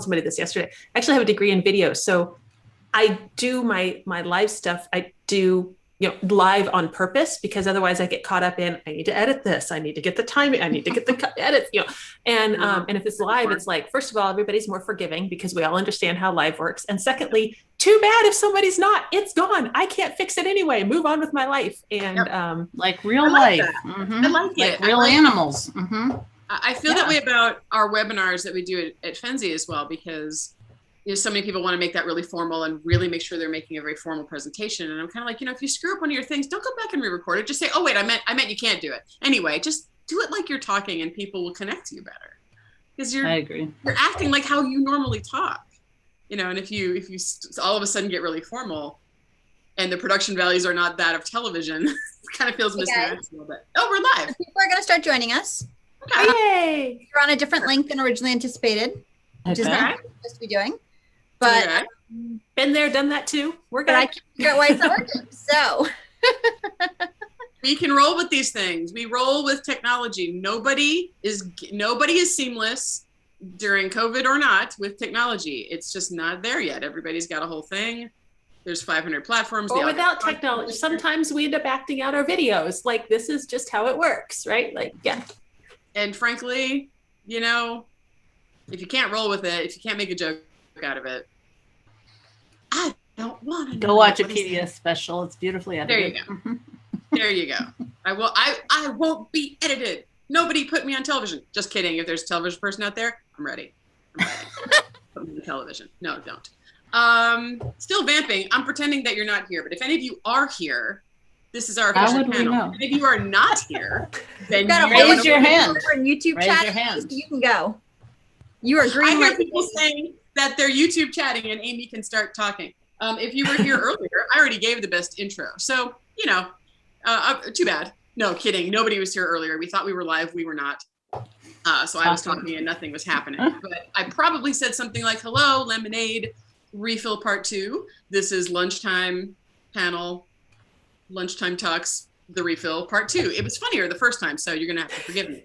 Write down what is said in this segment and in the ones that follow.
somebody this yesterday. I actually have a degree in video. So I do my live stuff. I do, live on purpose, because otherwise I get caught up in, I need to edit this. I need to get the timing. I need to get the edits, and if it's live, it's like, first of all, everybody's more forgiving because we all understand how live works. And secondly, too bad if somebody's not, it's gone. I can't fix it anyway. Move on with my life. And like real life. I like it. Like real animals. I feel that way about our webinars that we do at Fenzi as well, because so many people want to make that really formal and really make sure they're making a very formal presentation. And I'm kind of like, if you screw up one of your things, don't go back and re-record it. Just say, oh wait, I meant you can't do it. Anyway, just do it like you're talking and people will connect to you better. Because I agree. You're acting like how you normally talk. And if you all of a sudden get really formal and the production values are not that of television, it kind of feels mismatched a little bit. Oh, we're live. People are going to start joining us. Okay. Yay! You're on a different link than originally anticipated, which is not what we're supposed to be doing. But been there, done that too. We're good. I can't figure out why it's not working. So we can roll with these things. We roll with technology. Nobody is seamless during COVID or not with technology. It's just not there yet. Everybody's got a whole thing. There's 500 platforms. Or without technology, sometimes we end up acting out our videos. Like, this is just how it works, right? Like, yeah. And frankly, if you can't roll with it, if you can't make a joke out of it, I don't want to go watch a PBS special. It's beautifully edited. There you go. There you go. I won't be edited. Nobody put me on television. Just kidding. If there's a television person out there, I'm ready. Put me on television. No, don't. Still vamping. I'm pretending that you're not here. But if any of you are here, this is our official panel. If you are not here, then raise your hand. YouTube chat. Your hand. You can go. You are green. I hear people saying that they're YouTube chatting and Amy can start talking. If you were here earlier, I already gave the best intro. So, too bad. No, kidding. Nobody was here earlier. We thought we were live. We were not. So I was talking and nothing was happening. But I probably said something like, hello, lemonade, refill part 2. This is lunchtime panel, lunchtime talks, the refill part 2. It was funnier the first time, so you're going to have to forgive me.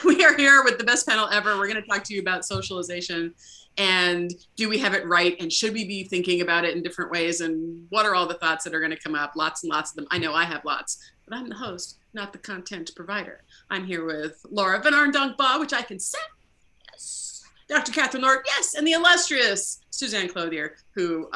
We are here with the best panel ever. We're going to talk to you about socialization and do we have it right? And should we be thinking about it in different ways? And what are all the thoughts that are going to come up? Lots and lots of them. I know I have lots, but I'm the host, not the content provider. I'm here with Laura VanArendonk Baugh, which I can say, yes. Dr. Kathryn Lord, yes. And the illustrious Suzanne Clothier, who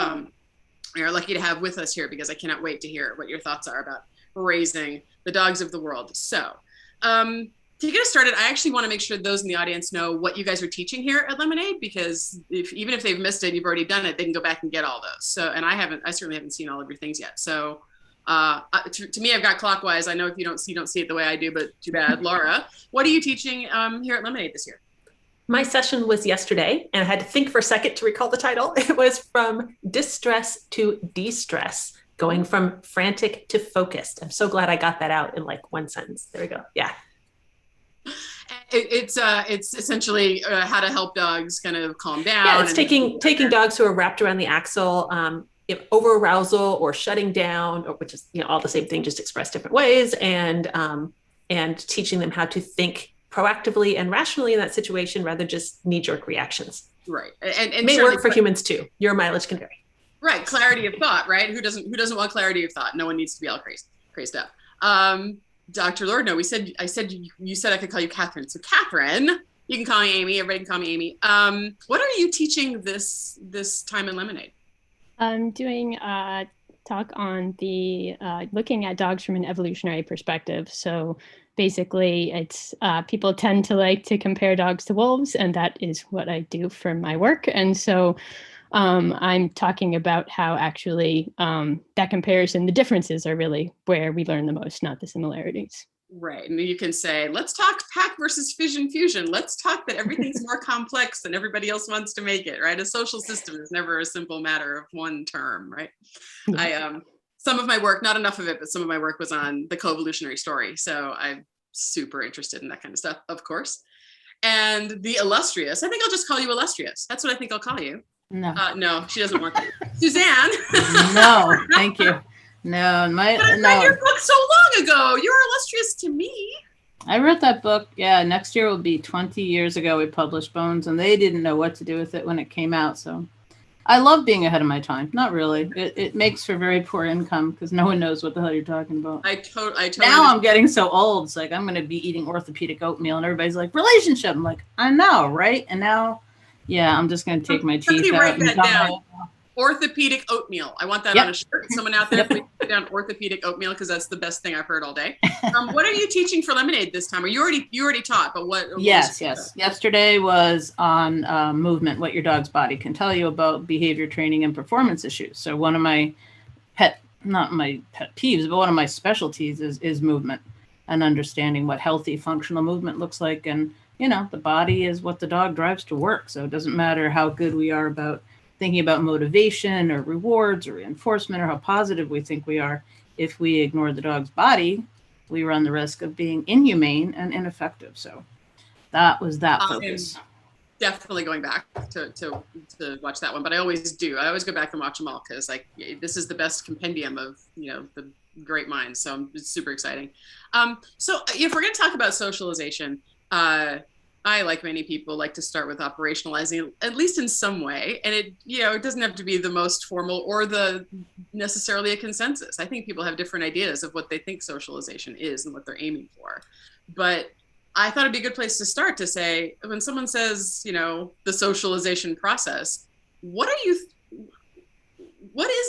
we are lucky to have with us here because I cannot wait to hear what your thoughts are about raising the dogs of the world. So to get us started, I actually want to make sure those in the audience know what you guys are teaching here at Lemonade, because even if they've missed it, you've already done it, they can go back and get all those. So, and I certainly haven't seen all of your things yet. So to me, I've got clockwise. I know if you don't see it the way I do, but too bad. Laura, what are you teaching here at Lemonade this year? My session was yesterday, and I had to think for a second to recall the title. It was From Distress to De-stress, going from frantic to focused. I'm so glad I got that out in like one sentence. There we go. Yeah. It's essentially how to help dogs kind of calm down. Yeah, it's taking dogs who are wrapped around the axle, over arousal or shutting down, which is all the same thing, just expressed different ways, and teaching them how to think proactively and rationally in that situation rather just knee-jerk reactions. Right, and it may work for humans too. Your mileage can vary. Right, clarity of thought. Right, who doesn't want clarity of thought? No one needs to be all crazed up. Dr. Lord, no, you said I could call you Kathryn. So Kathryn, you can call me Amy. Everybody can call me Amy. What are you teaching this time in Lemonade? I'm doing a talk on the looking at dogs from an evolutionary perspective. So basically, it's people tend to like to compare dogs to wolves, and that is what I do for my work. And so I'm talking about how actually that comparison, the differences are really where we learn the most, not the similarities. Right. And you can say, let's talk pack versus fission fusion. Let's talk that everything's more complex than everybody else wants to make it, right? A social system is never a simple matter of one term, right? Yeah. Some of my work, not enough of it, but some of my work was on the co-evolutionary story. So I'm super interested in that kind of stuff, of course. And the illustrious, I think I'll just call you illustrious. That's what I think I'll call you. No. No, she doesn't want to. Suzanne. No, thank you. No, but I read your book so long ago. You're illustrious to me. I wrote that book. Yeah, next year will be 20 years ago we published Bones, and they didn't know what to do with it when it came out. So I love being ahead of my time. Not really. It makes for very poor income because no one knows what the hell you're talking about. I totally. Now I'm getting so old. It's like I'm going to be eating orthopedic oatmeal, and everybody's like, relationship. I'm like, I know, right? And now, yeah, I'm just going to take my teeth out. Write that down. Orthopedic oatmeal. I want that on a shirt. Someone out there, please put down orthopedic oatmeal because that's the best thing I've heard all day. What are you teaching for Lemonade this time? Or you already taught, but what? Yes. Yesterday was on movement, what your dog's body can tell you about behavior training and performance issues. So one of my not my pet peeves, but one of my specialties is movement and understanding what healthy functional movement looks like. And, the body is what the dog drives to work. So it doesn't matter how good we are about thinking about motivation or rewards or reinforcement or how positive we think we are. If we ignore the dog's body, we run the risk of being inhumane and ineffective. So that was that focus. Definitely going back to watch that one, but I always do. I always go back and watch them all because this is the best compendium of the great minds. So it's super exciting. So if we're going to talk about socialization, I, like many people, like to start with operationalizing, at least in some way. And it doesn't have to be the most formal or necessarily a consensus. I think people have different ideas of what they think socialization is and what they're aiming for. But I thought it'd be a good place to start to say, when someone says, the socialization process, what is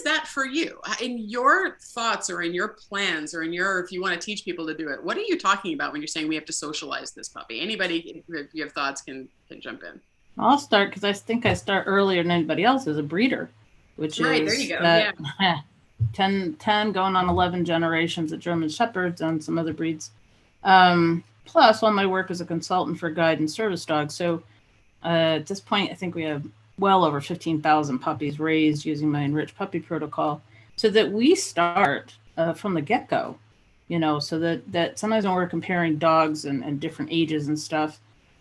that for you? In your thoughts or in your plans or if you want to teach people to do it, what are you talking about when you're saying we have to socialize this puppy? Anybody, if you have thoughts, can jump in. I'll start because I think I start earlier than anybody else as a breeder, which right, is there you go. Yeah. 10 going on 11 generations of German Shepherds and some other breeds. Plus all my work as a consultant for guide and service dogs. So at this point, I think we have well over 15,000 puppies raised using my Enriched puppy protocol, so that we start from the get-go, so that sometimes when we're comparing dogs and different ages and stuff,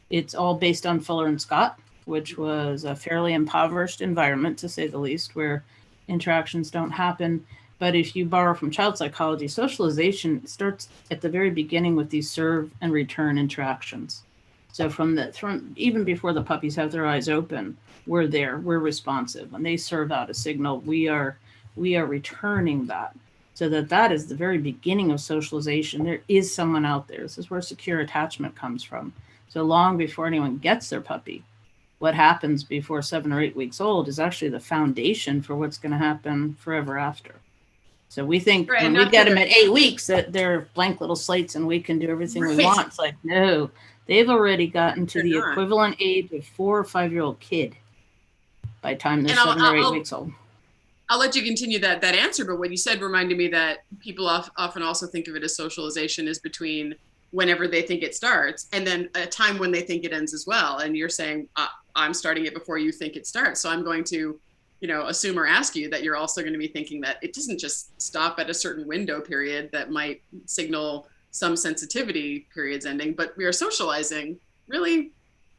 it's all based on Fuller and Scott, which was a fairly impoverished environment, to say the least, where interactions don't happen. But if you borrow from child psychology, socialization starts at the very beginning with these serve and return interactions. So from even before the puppies have their eyes open, we're there, we're responsive. When they serve out a signal, we are returning that. So that is the very beginning of socialization. There is someone out there. This is where secure attachment comes from. So long before anyone gets their puppy, what happens before 7 or 8 weeks old is actually the foundation for what's going to happen forever after. So we think when we get them at 8 weeks that they're blank little slates and we can do everything we want. It's like, no, they've already gotten to the equivalent age of 4 or 5-year-old kid by the time they're 7 or 8 weeks old. I'll let you continue that answer, but what you said reminded me that people often also think of it as socialization is between whenever they think it starts and then a time when they think it ends as well. And you're saying, I'm starting it before you think it starts. So I'm going to, assume or ask you that you're also going to be thinking that it doesn't just stop at a certain window period that might signal some sensitivity periods ending, but we are socializing really.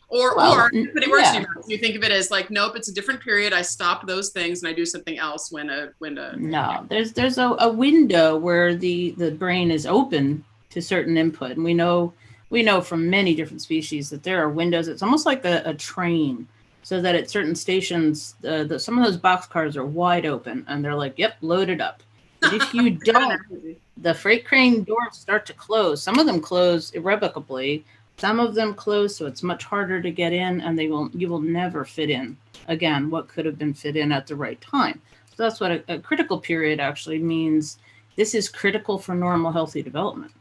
Or but it works. Yeah. You think of it as like, nope, it's a different period. I stop those things and I do something else when a no, there's a window where the brain is open to certain input, and we know from many different species that there are windows. It's almost like a train, so that at certain stations, some of those boxcars are wide open and they're like, yep, loaded up. But if you don't, the freight train doors start to close. Some of them close irrevocably. Some of them close, so it's much harder to get in, and you will never fit in again what could have been fit in at the right time. So that's what a critical period actually means. This is critical for normal, healthy development.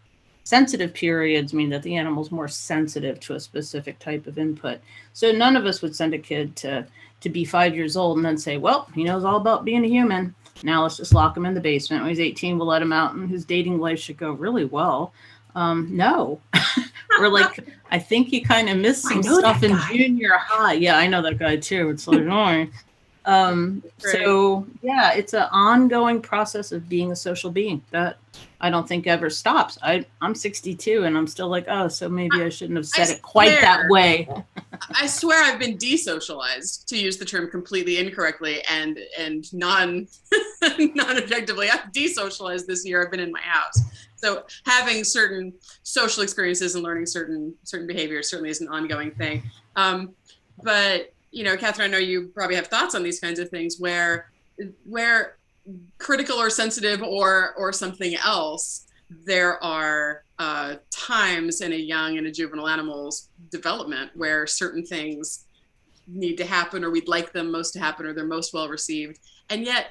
Sensitive periods mean that the animal's more sensitive to a specific type of input. So none of us would send a kid to be 5 years old and then say, well, he knows all about being a human. Now let's just lock him in the basement. When he's 18, we'll let him out, and his dating life should go really well. No. Or like, I think he kind of missed some stuff in junior high. Yeah, I know that guy too. It's like, oh, So yeah, it's an ongoing process of being a social being that I don't think ever stops. I'm 62 and I'm still like, oh, so maybe I shouldn't have said it quite that way. I swear I've been desocialized, to use the term completely incorrectly and non-objectively. I've desocialized this year. I've been in my house. So having certain social experiences and learning certain behaviors certainly is an ongoing thing. But you know, Kathryn, I know you probably have thoughts on these kinds of things where critical or sensitive or something else, there are times in a young and a juvenile animal's development where certain things need to happen, or we'd like them most to happen, or they're most well received. And yet,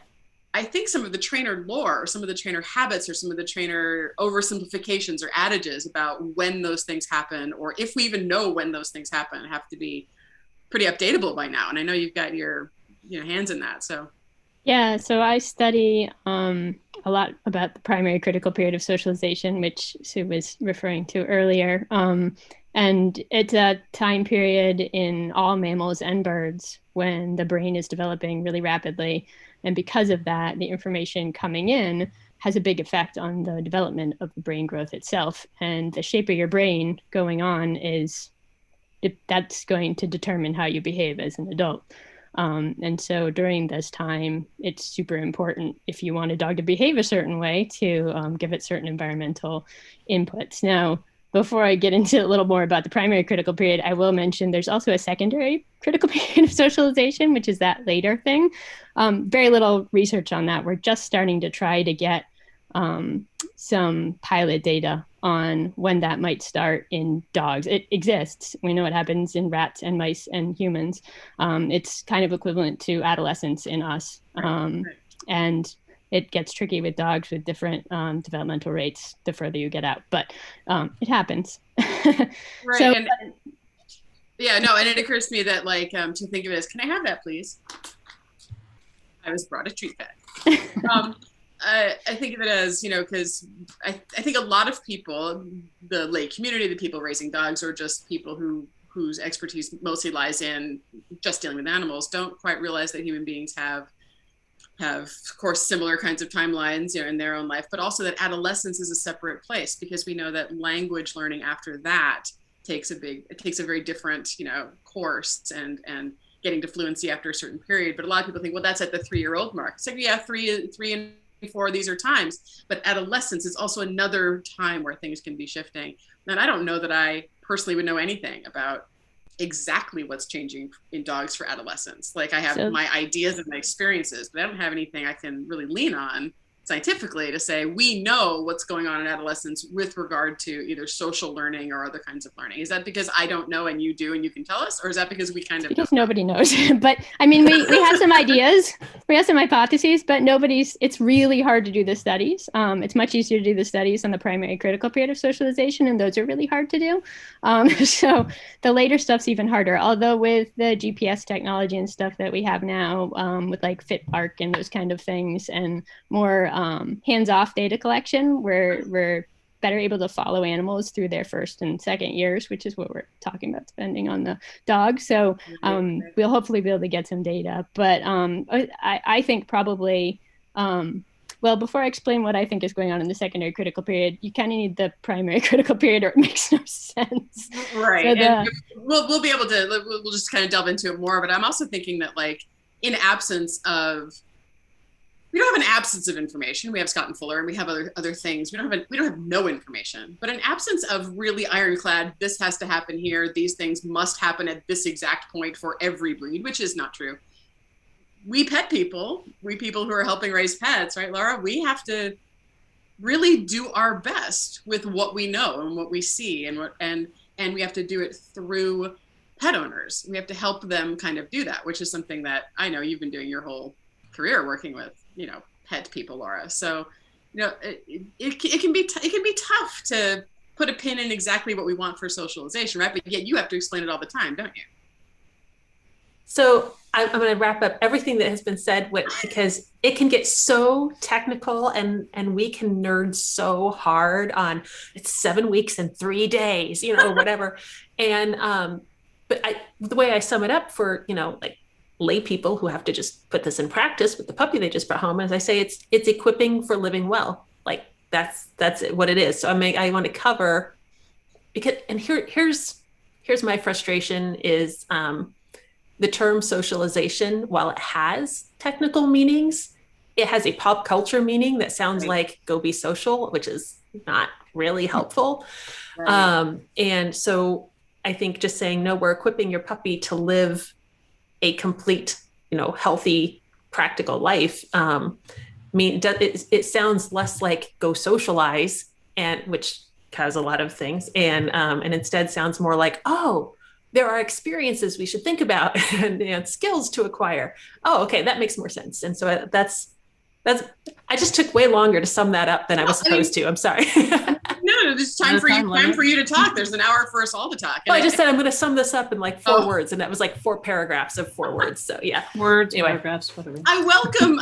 I think some of the trainer lore, or some of the trainer habits, or some of the trainer oversimplifications or adages about when those things happen, or if we even know when those things happen, have to be pretty updatable by now. And I know you've got your hands in that. So yeah, so I study a lot about the primary critical period of socialization, which Sue was referring to earlier. And it's a time period in all mammals and birds when the brain is developing really rapidly. And because of that, the information coming in has a big effect on the development of the brain growth itself. And the shape of your brain going on that's going to determine how you behave as an adult. And so during this time, it's super important, if you want a dog to behave a certain way, to give it certain environmental inputs. Now, before I get into a little more about the primary critical period, I will mention there's also a secondary critical period of socialization, which is that later thing. Very little research on that. We're just starting to try to get some pilot data on when that might start in dogs. It exists. We know it happens in rats and mice and humans. It's kind of equivalent to adolescence in us. And it gets tricky with dogs with different developmental rates the further you get out, but it happens. Right. So, and it occurs to me that to think of it as, can I have that, please? I was brought a treat bag. I think of it as, because I think a lot of people, the lay community, the people raising dogs, or just people whose expertise mostly lies in just dealing with animals, don't quite realize that human beings have of course similar kinds of timelines in their own life, but also that adolescence is a separate place, because we know that language learning after that takes a very different course, and getting to fluency after a certain period. But a lot of people think, well, that's at the 3-year-old mark. It's like, yeah, 3 and 4, these are times, but adolescence is also another time where things can be shifting. And I don't know that I personally would know anything about exactly what's changing in dogs for adolescence. Like, I have my ideas and my experiences, but I don't have anything I can really lean on scientifically to say we know what's going on in adolescence with regard to either social learning or other kinds of learning. Is that because I don't know and you do and you can tell us, or is that because we kind of because nobody knows? But I mean, we have some ideas, we have some hypotheses, but it's really hard to do the studies. It's much easier to do the studies on the primary critical period of socialization, and those are really hard to do. So the later stuff's even harder, although with the GPS technology and stuff that we have now, with like FitBark and those kind of things, and more hands-off data collection, where we're better able to follow animals through their first and second years, which is what we're talking about depending on the dog. So we'll hopefully be able to get some data. But I think probably, well, before I explain what I think is going on in the secondary critical period, you kind of need the primary critical period, or it makes no sense. Right. So and we'll be able to, we'll just kind of delve into it more. But I'm also thinking that, like, in absence of, we don't have an absence of information. We have Scott and Fuller, and we have other things. We don't have no information. But in absence of really ironclad, this has to happen here, these things must happen at this exact point for every breed, which is not true. We people who are helping raise pets, right, Laura? We have to really do our best with what we know and what we see, and we have to do it through pet owners. We have to help them kind of do that, which is something that I know you've been doing your whole career, working with pet people, Laura. So it can be tough to put a pin in exactly what we want for socialization, right? But yet you have to explain it all the time, don't you? So I'm going to wrap up everything that has been said because it can get so technical, and we can nerd so hard on it's 7 weeks and 3 days, or whatever. And but the way I sum it up for like lay people who have to just put this in practice with the puppy they just brought home. As I say, it's equipping for living well. Like that's what it is. So I want to cover, because, and here's my frustration is the term socialization, while it has technical meanings, it has a pop culture meaning that sounds like go be social, which is not really helpful. Right. And so I think just saying, no, we're equipping your puppy to live a complete, healthy, practical life. It sounds less like go socialize, and which cause a lot of things, and instead sounds more like, oh, there are experiences we should think about and skills to acquire. Oh, okay, that makes more sense. And so that's I just took way longer to sum that up than I was supposed to. I'm sorry. No, there's time for you to talk. There's an hour for us all to talk. Well, I just said I'm going to sum this up in like 4 words, and that was like 4 paragraphs of 4 words. So yeah, words, anyway. Paragraphs, whatever. I welcome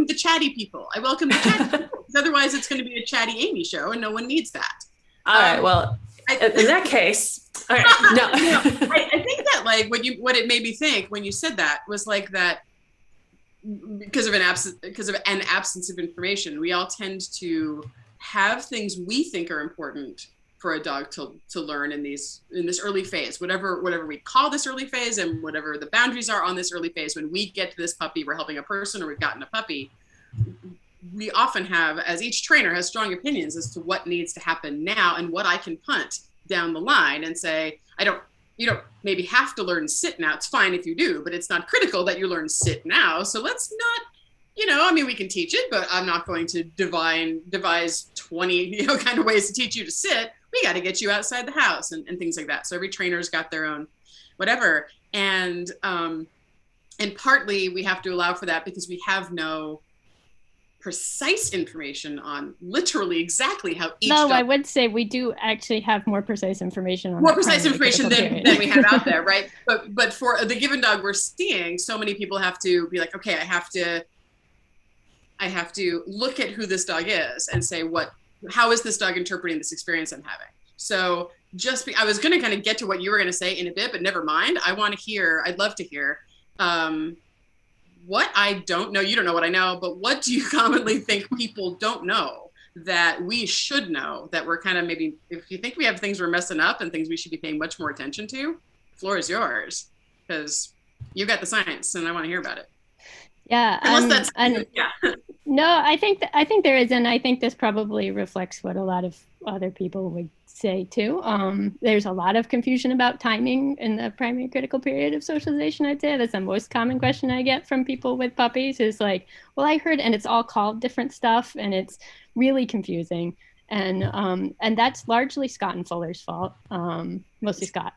the chatty people. I welcome the chatty people. Otherwise, it's going to be a chatty Amy show, and no one needs that. All right. Well, in that case, all right. No, I think that like what it made me think when you said that was like that. Because of an absence of information, we all tend to have things we think are important for a dog to learn in this early phase, whatever we call this early phase, and whatever the boundaries are on this early phase. When we get to this puppy, we're helping a person, or we've gotten a puppy, we often have, as each trainer has strong opinions as to what needs to happen now and what I can punt down the line and say, you don't maybe have to learn sit now. It's fine if you do, but it's not critical that you learn sit now. So let's not, we can teach it, but I'm not going to devise 20, kind of ways to teach you to sit. We got to get you outside the house and things like that. So every trainer's got their own whatever. And partly we have to allow for that because we have no precise information on literally exactly how each dog. I would say we do actually have more precise information on more precise information than we have out there, right? But for the given dog we're seeing, so many people have to be like, okay, I have to look at who this dog is and say, how is this dog interpreting this experience I'm having? So I was going to kind of get to what you were going to say in a bit, but never mind. I'd love to hear what I don't know. You don't know what I know, but what do you commonly think people don't know that we should know, that we're kind of, maybe if you think we have things we're messing up and things we should be paying much more attention to, the floor is yours, because you got the science and I want to hear about it. Yeah. No, I think there is, and I think this probably reflects what a lot of other people would say too. There's a lot of confusion about timing in the primary critical period of socialization. I'd say that's the most common question I get from people with puppies is like, well, I heard, and it's all called different stuff, and it's really confusing. And that's largely Scott and Fuller's fault. Mostly Scott.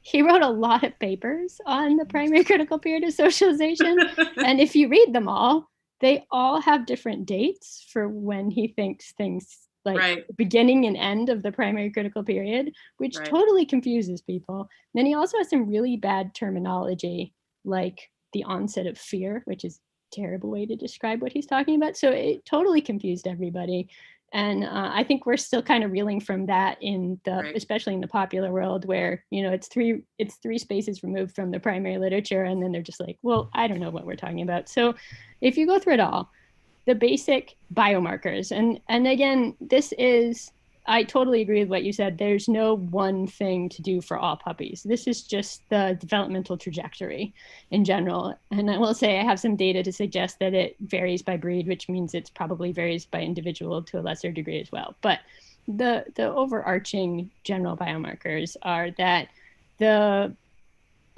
He wrote a lot of papers on the primary critical period of socialization. And if you read them all, they all have different dates for when he thinks things like beginning and end of the primary critical period, which totally confuses people. Then he also has some really bad terminology, like the onset of fear, which is a terrible way to describe what he's talking about. So it totally confused everybody. And I think we're still kind of reeling from that especially in the popular world, where it's three spaces removed from the primary literature, and then they're just like, well, I don't know what we're talking about. So if you go through it all, the basic biomarkers, and again, I totally agree with what you said. There's no one thing to do for all puppies. This is just the developmental trajectory in general. And I will say I have some data to suggest that it varies by breed, which means it's probably varies by individual to a lesser degree as well. But the overarching general biomarkers are that the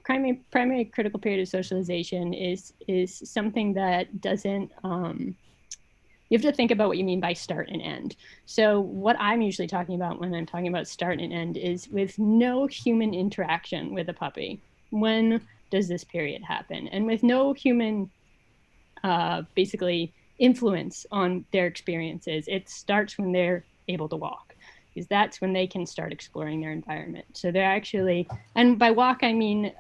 primary critical period of socialization is something that doesn't you have to think about what you mean by start and end. So what I'm usually talking about when I'm talking about start and end is with no human interaction with a puppy. When does this period happen? And with no human basically influence on their experiences, it starts when they're able to walk, because that's when they can start exploring their environment. So they're actually, and by walk, I mean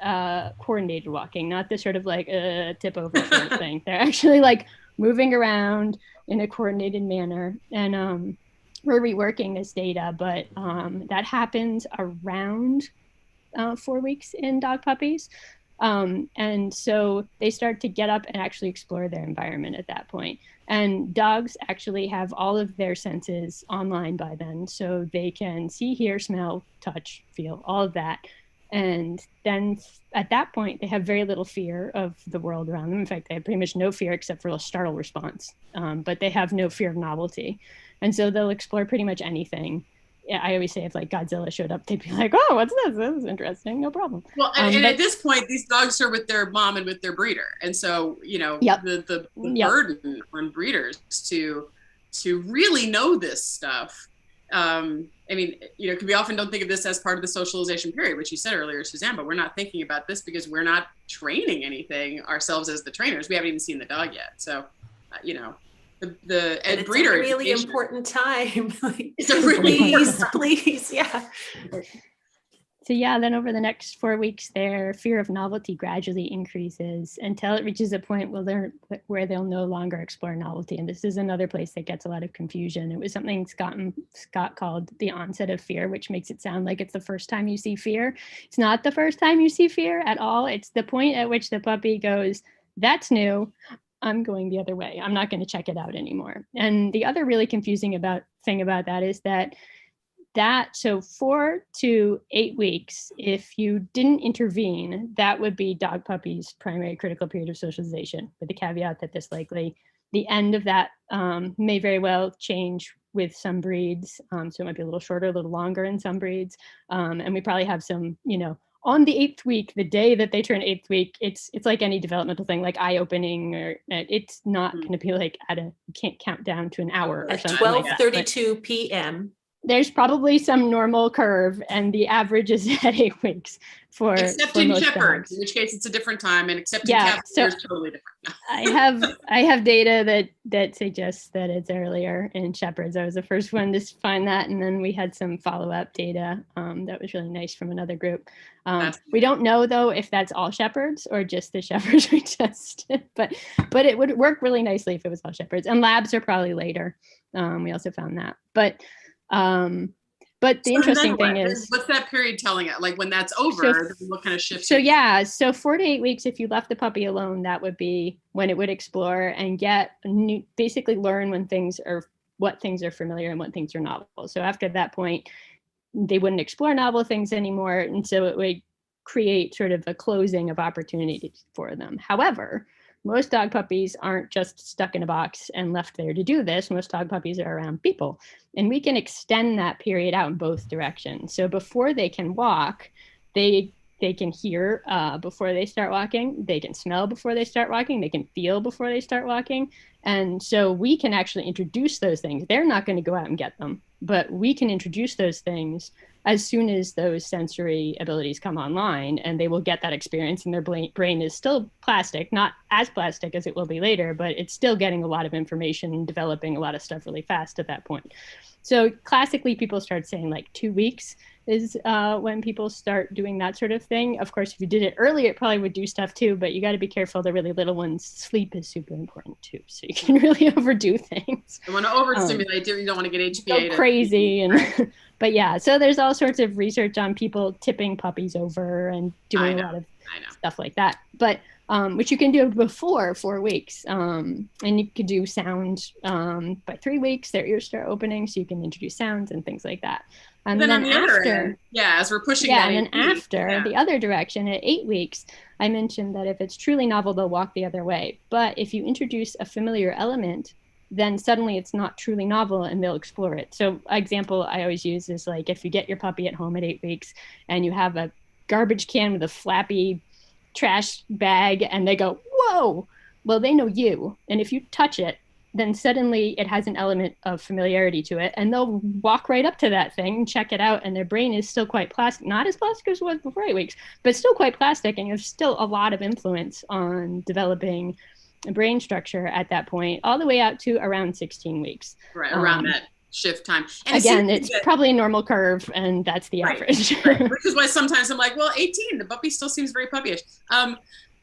coordinated walking, not the sort of like tip over sort of thing. They're actually like moving around in a coordinated manner. And we're reworking this data, but that happens around 4 weeks in dog puppies. And so they start to get up and actually explore their environment at that point. And dogs actually have all of their senses online by then. So they can see, hear, smell, touch, feel, all of that. And then at that point, they have very little fear of the world around them. In fact, they have pretty much no fear except for a startle response, but they have no fear of novelty. And so they'll explore pretty much anything. I always say if like Godzilla showed up, they'd be like, oh, what's this? This is interesting. No problem. Well, and at this point, these dogs are with their mom and with their breeder. And so, you know, the burden on breeders to really know this stuff. I mean, you know, because we often don't think of this as part of the socialization period, which you said earlier, Suzanne, but we're not thinking about this because we're not training anything ourselves as the trainers. We haven't even seen the dog yet. So, you know, the breeder, it's a really important time. It's a really please, yeah. So yeah, then over the next 4 weeks, their fear of novelty gradually increases until it reaches a point where they'll no longer explore novelty. And this is another place that gets a lot of confusion. It was something Scott called the onset of fear, which makes it sound like it's the first time you see fear. It's not the first time you see fear at all. It's the point at which the puppy goes, that's new. I'm going the other way. I'm not going to check it out anymore. And the other really confusing thing about that is that so 4 to 8 weeks, if you didn't intervene, that would be dog puppy's primary critical period of socialization, with the caveat that the end of that may very well change with some breeds. So it might be a little shorter, a little longer in some breeds. And we probably have some, you know, on the 8th week, the day that they turn 8th week, it's like any developmental thing, like eye-opening, or it's not going to be like you can't count down to an hour or something. 12:32 p.m. There's probably some normal curve, and the average is at 8 weeks for excepting shepherds, in which case it's a different time, and accepting cats is totally different. I have data that suggests that it's earlier in shepherds. I was the first one to find that, and then we had some follow-up data that was really nice from another group. We don't know though if that's all shepherds or just the shepherds we tested, but it would work really nicely if it was all shepherds. And labs are probably later. We also found that, but the interesting thing is, what's that period telling it? Like when that's over, what kind of shift? So 4 to 8 weeks, if you left the puppy alone, that would be when it would explore and basically learn what things are familiar and what things are novel. So after that point, they wouldn't explore novel things anymore. And so it would create sort of a closing of opportunities for them. However, most dog puppies aren't just stuck in a box and left there to do this. Most dog puppies are around people. And we can extend that period out in both directions. So before they can walk, they can hear before they start walking. They can smell before they start walking. They can feel before they start walking. And so we can actually introduce those things. They're not going to go out and get them, but we can introduce those things as soon as those sensory abilities come online, and they will get that experience, and their brain is still plastic, not as plastic as it will be later, but it's still getting a lot of information and developing a lot of stuff really fast at that point. So classically, people start saying like 2 weeks is when people start doing that sort of thing. Of course, if you did it earlier, it probably would do stuff too, but you got to be careful. The really little ones, sleep is super important too. So you can really overdo things. You want to overstimulate, you don't want to get HPA. Go crazy. But yeah, so there's all sorts of research on people tipping puppies over and doing a lot of stuff like that. But which you can do before 4 weeks. And you could do sound by 3 weeks, their ears start opening, so you can introduce sounds and things like that. And then on the other end, as we're pushing the other direction at 8 weeks, I mentioned that if it's truly novel, they'll walk the other way. But if you introduce a familiar element, then suddenly it's not truly novel and they'll explore it. So example I always use is like if you get your puppy at home at 8 weeks and you have a garbage can with a flappy trash bag and they go, whoa, well, they know you. And if you touch it, then suddenly it has an element of familiarity to it, and they'll walk right up to that thing and check it out, and their brain is still quite plastic, not as plastic as it was before 8 weeks, but still quite plastic, and there's still a lot of influence on developing brain structure at that point, all the way out to around 16 weeks. Right, around that shift time. And again, it's probably a normal curve, and that's the average. Right. Which is why sometimes I'm like, well, 18, the puppy still seems very puppyish.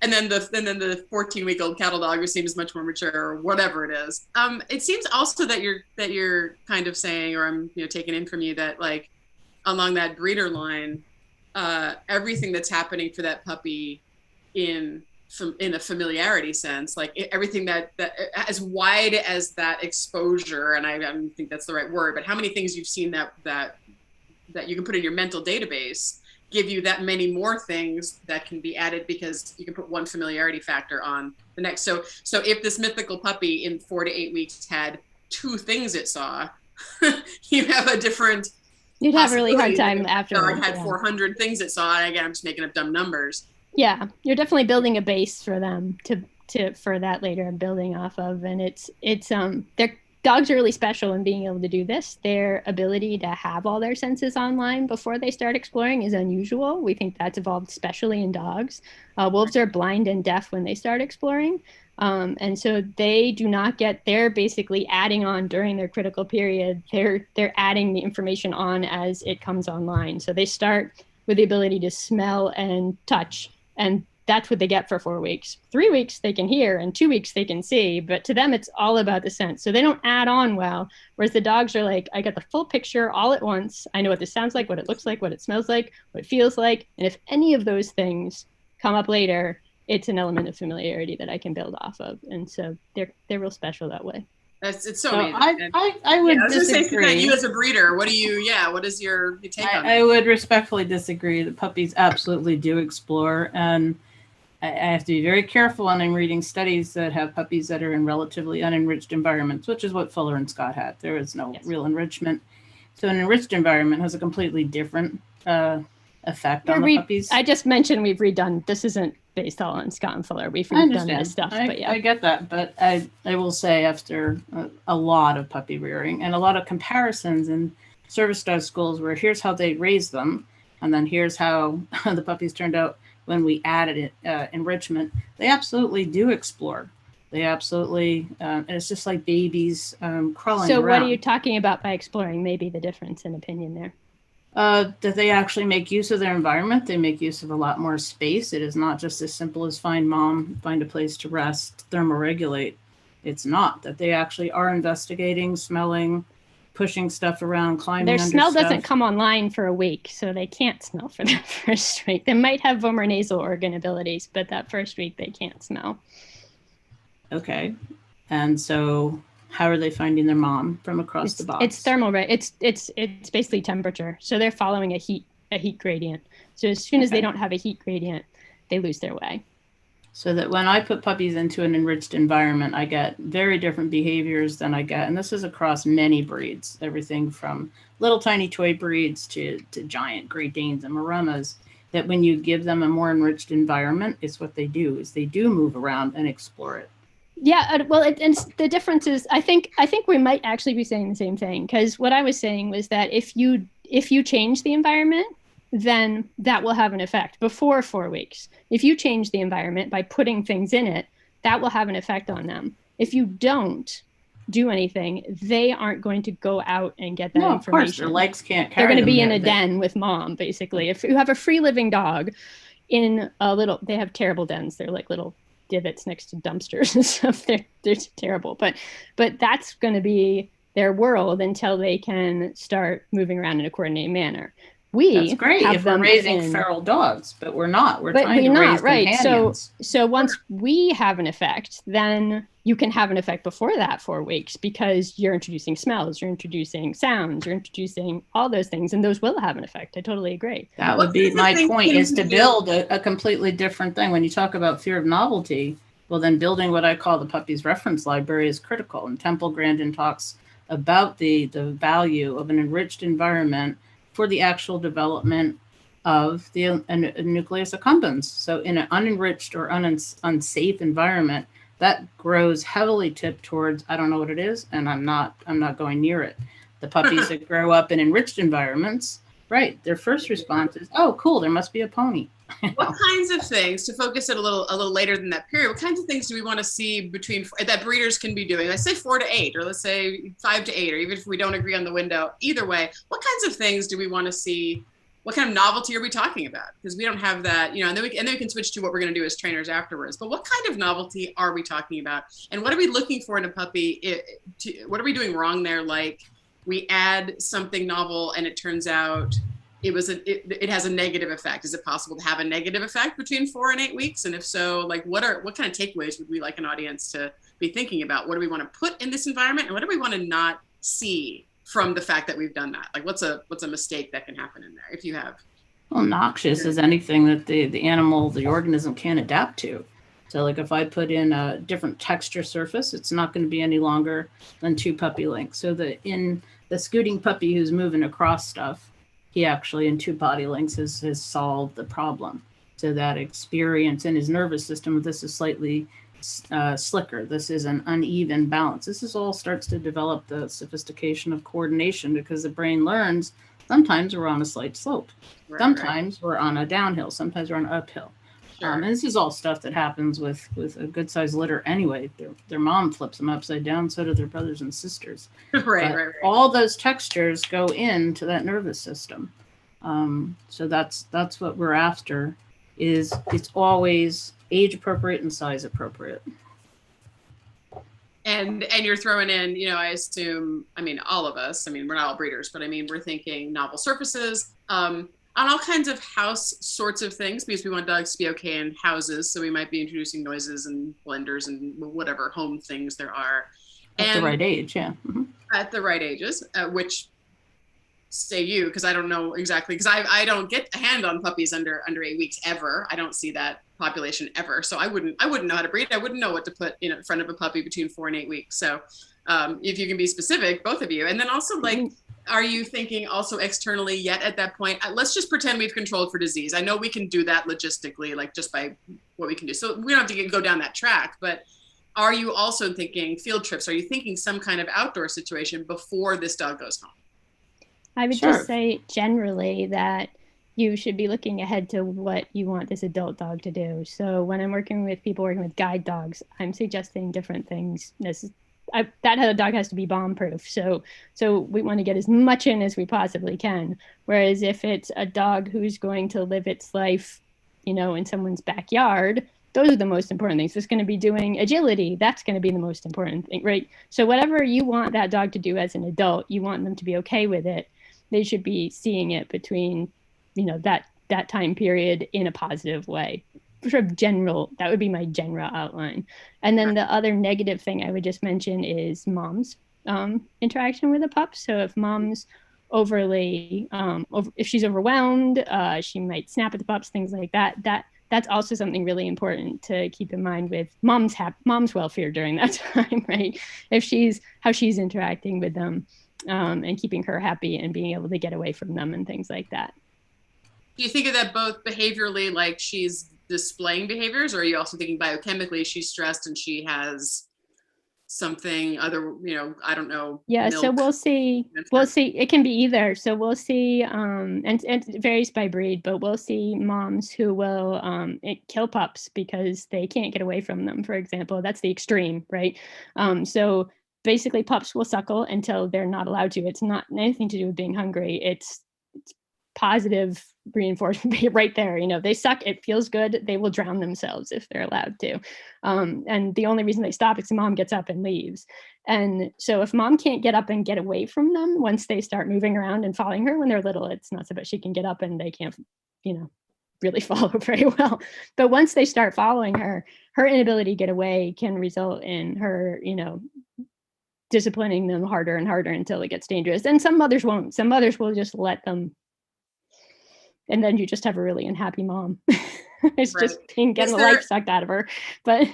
And then the 14-week-old cattle dog who seems much more mature, or whatever it is. It seems also that you're kind of saying, or I'm taking in from you, that like along that breeder line, everything that's happening for that puppy in a familiarity sense, like everything that as wide as that exposure, and I don't think that's the right word, but how many things you've seen that you can put in your mental database give you that many more things that can be added because you can put one familiarity factor on the next. So if this mythical puppy in 4 to 8 weeks had 2 things it saw, you have a different. You'd have a really hard time after. Dog had 400 things it saw. And again, I'm just making up dumb numbers. Yeah, you're definitely building a base for them to for that later and building off of. And their dogs are really special in being able to do this. Their ability to have all their senses online before they start exploring is unusual. We think that's evolved especially in dogs. Wolves are blind and deaf when they start exploring. And so they do not they're basically adding on during their critical period. They're adding the information on as it comes online. So they start with the ability to smell and touch, and that's what they get for 4 weeks. 3 weeks they can hear, and 2 weeks they can see, but to them it's all about the sense. So they don't add on well, whereas the dogs are like, I get the full picture all at once. I know what this sounds like, what it looks like, what it smells like, what it feels like. And if any of those things come up later, it's an element of familiarity that I can build off of. And so they're real special that way. It's so amazing. I would disagree. Say, you as a breeder, what is your take on it? I would respectfully disagree. The puppies absolutely do explore, and I have to be very careful when I'm reading studies that have puppies that are in relatively unenriched environments, which is what Fuller and Scott had. There is no real enrichment. So an enriched environment has a completely different effect on the puppies. I just mentioned we've redone. This isn't based all on Scott and Fuller. We've redone this stuff. But yeah, I get that. But I will say, after a lot of puppy rearing and a lot of comparisons in service dog schools where here's how they raised them, and then here's how the puppies turned out when we added enrichment, they absolutely do explore. They absolutely, and it's just like babies crawling around. So what are you talking about by exploring? Maybe the difference in opinion there. That they actually make use of their environment. They make use of a lot more space. It is not just as simple as find a place to rest, thermoregulate. It's not. That they actually are investigating, smelling, pushing stuff around, climbing Their under smell stuff. doesn't come online for a week, so they can't smell for the first week. They might have vomeronasal organ abilities, but that first week they can't smell. Okay. And so how are they finding their mom from across the box? It's thermal, right? It's basically temperature. So they're following a heat gradient. So as soon as they don't have a heat gradient, they lose their way. So that when I put puppies into an enriched environment, I get very different behaviors than I get. And this is across many breeds, everything from little tiny toy breeds to giant Great Danes and Marumas, that when you give them a more enriched environment, it's what they do, is they do move around and explore it. Yeah, well, and the difference is, I think we might actually be saying the same thing, because what I was saying was that if you change the environment, then that will have an effect before 4 weeks. If you change the environment by putting things in it, that will have an effect on them. If you don't do anything, they aren't going to go out and get that information. Of course, their legs can't carry them. They're going to be in a den with mom, basically. If you have a free living dog in they have terrible dens. They're like little divots next to dumpsters and stuff. They're terrible, but that's going to be their world until they can start moving around in a coordinated manner. That's great if we're raising feral dogs, but we're not. We're trying to raise companions. So once we have an effect, then you can have an effect before that 4 weeks, because you're introducing smells, you're introducing sounds, you're introducing all those things, and those will have an effect. I totally agree. That would be my point, is to build a completely different thing. When you talk about fear of novelty, well, then building what I call the puppy's reference library is critical. And Temple Grandin talks about the value of an enriched environment for the actual development of the nucleus accumbens. So in an unenriched or unsafe environment, that grows heavily tipped towards, I don't know what it is, and I'm not going near it. The puppies that grow up in enriched environments, right, their first response is, oh, cool, there must be a pony. What kinds of things, to focus it a little later than that period, what kinds of things do we want to see that breeders can be doing? Let's say 4 to 8, or let's say 5 to 8, or even if we don't agree on the window, either way, what kinds of things do we want to see? What kind of novelty are we talking about? Because we don't have that, and then we can switch to what we're going to do as trainers afterwards. But what kind of novelty are we talking about? And what are we looking for in a puppy? What are we doing wrong there? Like, we add something novel and it turns out it has a negative effect. Is it possible to have a negative effect between 4 and 8 weeks? And if so, like what kind of takeaways would we like an audience to be thinking about? What do we want to put in this environment, and what do we want to not see from the fact that we've done that? Like what's a mistake that can happen in there if you have? Well, noxious is anything that the animal, the organism can't adapt to. So like if I put in a different texture surface, it's not going to be any longer than 2 puppy lengths. So in the scooting puppy who's moving across stuff, he actually in 2 body lengths has solved the problem. So that experience in his nervous system, this is slightly slicker. This is an uneven balance. This is all starts to develop the sophistication of coordination, because the brain learns sometimes we're on a slight slope. Right, Sometimes we're on a downhill. Sometimes we're on an uphill. Sure. And this is all stuff that happens with a good sized litter anyway. Their mom flips them upside down, so do their brothers and sisters. right. All those textures go into that nervous system. So that's what we're after. Is it's always age appropriate and size appropriate. And you're throwing in, you know, I assume, I mean, all of us, I mean, we're not all breeders, but I mean, we're thinking novel surfaces, on all kinds of house sorts of things, because we want dogs to be okay in houses. So we might be introducing noises and blenders and whatever home things there are. At the right age, yeah. Mm-hmm. At the right ages, which say you, because I don't know exactly, because I don't get a hand on puppies under 8 weeks ever. I don't see that population ever. So I wouldn't know how to breed. I wouldn't know what to put in front of a puppy between 4 and 8 weeks. So if you can be specific, both of you. And then also like, are you thinking also externally yet at that point? Let's just pretend we've controlled for disease. I know we can do that logistically, like just by what we can do. So we don't have to go down that track, but are you also thinking field trips? Are you thinking some kind of outdoor situation before this dog goes home? I would just say generally that you should be looking ahead to what you want this adult dog to do. So when I'm working with people working with guide dogs, I'm suggesting different things. That dog has to be bomb proof. So we want to get as much in as we possibly can. Whereas if it's a dog who's going to live its life, you know, in someone's backyard, those are the most important things. It's going to be doing agility. That's going to be the most important thing, right? So whatever you want that dog to do as an adult, you want them to be okay with it. They should be seeing it between, you know, that time period in a positive way. Sort of general, that would be my general outline. And then the other negative thing I would just mention is mom's interaction with a pup. So if mom's overly, if she's overwhelmed, she might snap at the pups, things like that. That's also something really important to keep in mind with mom's welfare during that time, right? How she's interacting with them and keeping her happy and being able to get away from them and things like that. Do you think of that both behaviorally, like she's displaying behaviors, or are you also thinking biochemically she's stressed and she has something other, you know, I don't know. Yeah, so we'll see. It can be either. So we'll see, and it varies by breed, but we'll see moms who will kill pups because they can't get away from them, for example. That's the extreme, right? So basically pups will suckle until they're not allowed to. It's not anything to do with being hungry. It's positive reinforcement right there. You know, they suck, it feels good, they will drown themselves if they're allowed to. And the only reason they stop is mom gets up and leaves. And so if mom can't get up and get away from them, once they start moving around and following her when they're little, it's not so bad. She can get up and they can't, you know, really follow very well. But once they start following her, her inability to get away can result in her, you know, disciplining them harder and harder until it gets dangerous. And some mothers won't. Some mothers will just let them. And then you just have a really unhappy mom. It's just getting the life sucked out of her. But